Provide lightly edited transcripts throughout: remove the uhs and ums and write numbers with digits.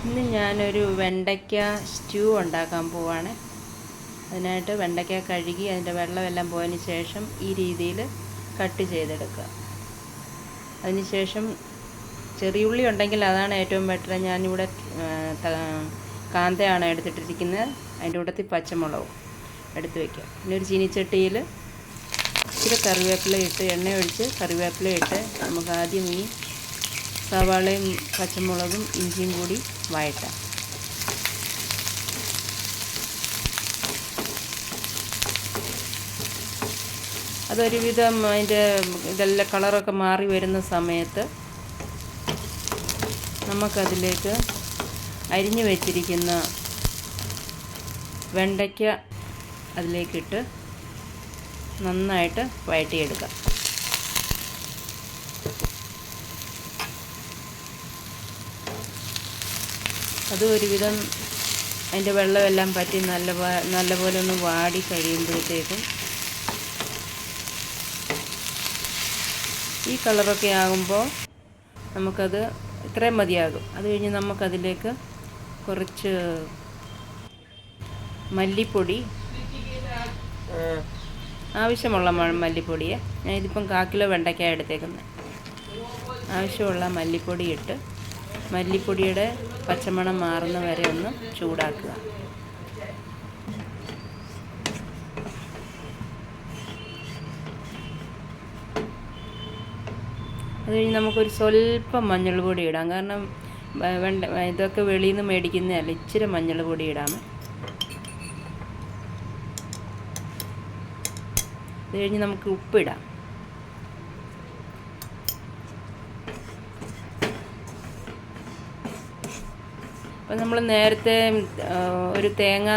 ഇന്ന് ഞാനൊരു വെണ്ടയ്ക്ക സ്റ്റ്യൂ ഉണ്ടാക്കാൻ പോവാണ്. അതിനായിട്ട് വെണ്ടയ്ക്ക കഴുകി അതിൻ്റെ വെള്ളമെല്ലാം പോയതിന് ശേഷം ഈ രീതിയിൽ കട്ട് ചെയ്തെടുക്കുക. അതിനുശേഷം ചെറിയുള്ളി ഉണ്ടെങ്കിൽ അതാണ് ഏറ്റവും ബെറ്റർ. ഞാനിവിടെ കാന്തയാണ് എടുത്തിട്ടിരിക്കുന്നത്. അതിൻ്റെ കൂട്ടത്തിൽ പച്ചമുളകും എടുത്ത് വയ്ക്കുക. പിന്നെ ഒരു ചീനിച്ചട്ടിയിൽ ഇച്ചിരി കറിവേപ്പില ഇട്ട് എണ്ണ ഒഴിച്ച് കറിവേപ്പില ഇട്ട് നമുക്ക് ആദ്യം ഈ സവാളയും പച്ചമുളകും ഇഞ്ചിയും കൂടി വഴറ്റാം. അതൊരുവിധം അതിൻ്റെ ഇതെല്ലാം കളറൊക്കെ മാറി വരുന്ന സമയത്ത് നമുക്കതിലേക്ക് അരിഞ്ഞു വെച്ചിരിക്കുന്ന വെണ്ടയ്ക്ക അതിലേക്കിട്ട് നന്നായിട്ട് വഴറ്റിയെടുക്കാം. അത് ഒരുവിധം അതിൻ്റെ വെള്ളമെല്ലാം പറ്റി നല്ലപോലെ ഒന്ന് വാടി കഴിയുമ്പോഴത്തേക്കും ഈ കളറൊക്കെ ആകുമ്പോൾ നമുക്കത് ഇത്രയും മതിയാകും. അത് കഴിഞ്ഞ് നമുക്കതിലേക്ക് കുറച്ച് മല്ലിപ്പൊടി, ആവശ്യമുള്ള മല്ലിപ്പൊടിയെ, ഞാൻ ഇതിപ്പം 1/4 കിലോ വെണ്ടയ്ക്ക എടുത്തേക്കുന്നത്. ആവശ്യമുള്ള മല്ലിപ്പൊടി ഇട്ട് മല്ലിപ്പൊടിയുടെ പച്ചമണം മാറുന്ന വരെ ഒന്ന് ചൂടാക്കുക. അത് കഴിഞ്ഞ് നമുക്കൊരു സ്വല്പം മഞ്ഞൾ പൊടി ഇടാം. കാരണം ഇതൊക്കെ വെളിയിൽ നിന്ന് മേടിക്കുന്നതല്ല, ഇച്ചിരി മഞ്ഞൾ പൊടി ഇടാം. അത് കഴിഞ്ഞ് നമുക്ക് ഉപ്പിടാം. അപ്പം നമ്മൾ നേരത്തെ ഒരു തേങ്ങ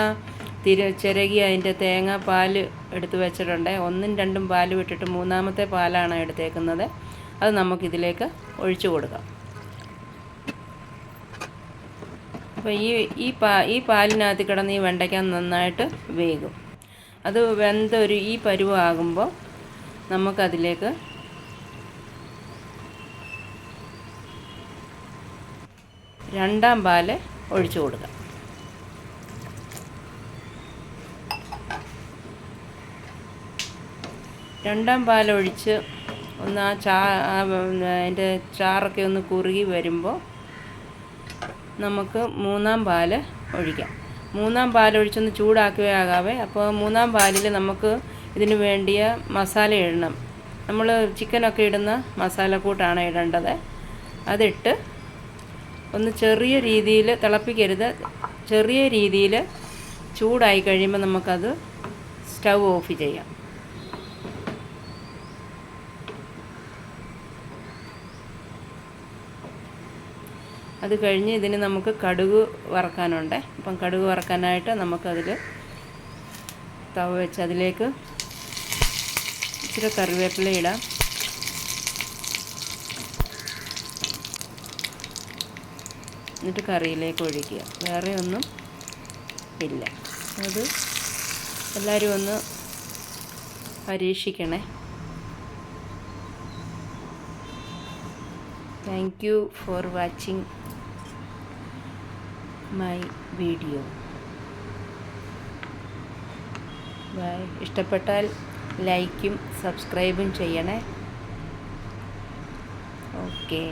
ചിരകി അതിൻ്റെ തേങ്ങ പാൽ എടുത്ത് വെച്ചിട്ടുണ്ട്. 1ഉം 2ഉം പാൽ വിട്ടിട്ട് 3ാമത്തെ പാലാണ് എടുത്തേക്കുന്നത്. അത് നമുക്കിതിലേക്ക് ഒഴിച്ചു കൊടുക്കാം. അപ്പോൾ ഈ പാലിനകത്ത് കിടന്ന് ഈ വെണ്ടയ്ക്ക നന്നായിട്ട് വേകും. അത് വെന്തൊരു ഈ പരുവാകുമ്പോൾ നമുക്കതിലേക്ക് രണ്ടാം പാല് ഒഴിച്ചു കൊടുക്കാം. രണ്ടാം പാലൊഴിച്ച് ഒന്ന് അതിൻ്റെ ചാറൊക്കെ ഒന്ന് കുറുകി വരുമ്പോൾ നമുക്ക് 3ാം പാല് ഒഴിക്കാം. 3ാം പാലൊഴിച്ചൊന്ന് ചൂടാക്കുകയാകാവേ. അപ്പോൾ 3ാം പാലിൽ നമുക്ക് ഇതിന് വേണ്ടിയ മസാല ഇടണം. നമ്മൾ ചിക്കനൊക്കെ ഇടുന്ന മസാലക്കൂട്ടാണ് ഇടേണ്ടത്. അതിട്ട് ഒന്ന് ചെറിയ രീതിയിൽ തിളപ്പിക്കരുത്, ചെറിയ രീതിയിൽ ചൂടായി കഴിയുമ്പോൾ നമുക്കത് സ്റ്റൗ ഓഫ് ചെയ്യാം. അത് കഴിഞ്ഞ് ഇതിന് നമുക്ക് കടുക് വറക്കാനുണ്ട്. അപ്പം കടുക് വറക്കാനായിട്ട് നമുക്കതിൽ തവ വെച്ച് അതിലേക്ക് ഇച്ചിരി കറിവേപ്പില ഇടാം. എന്നിട്ട് കറിയിലേക്ക് ഒഴിക്കുക. വേറെ ഒന്നും ഇല്ല. അത് എല്ലാവരും ഒന്ന് പരീക്ഷിക്കണേ. Thank you for watching my video. Bye. ഇഷ്ടപ്പെട്ടാൽ ലൈക്കും സബ്സ്ക്രൈബും ചെയ്യണേ. ഓക്കെ.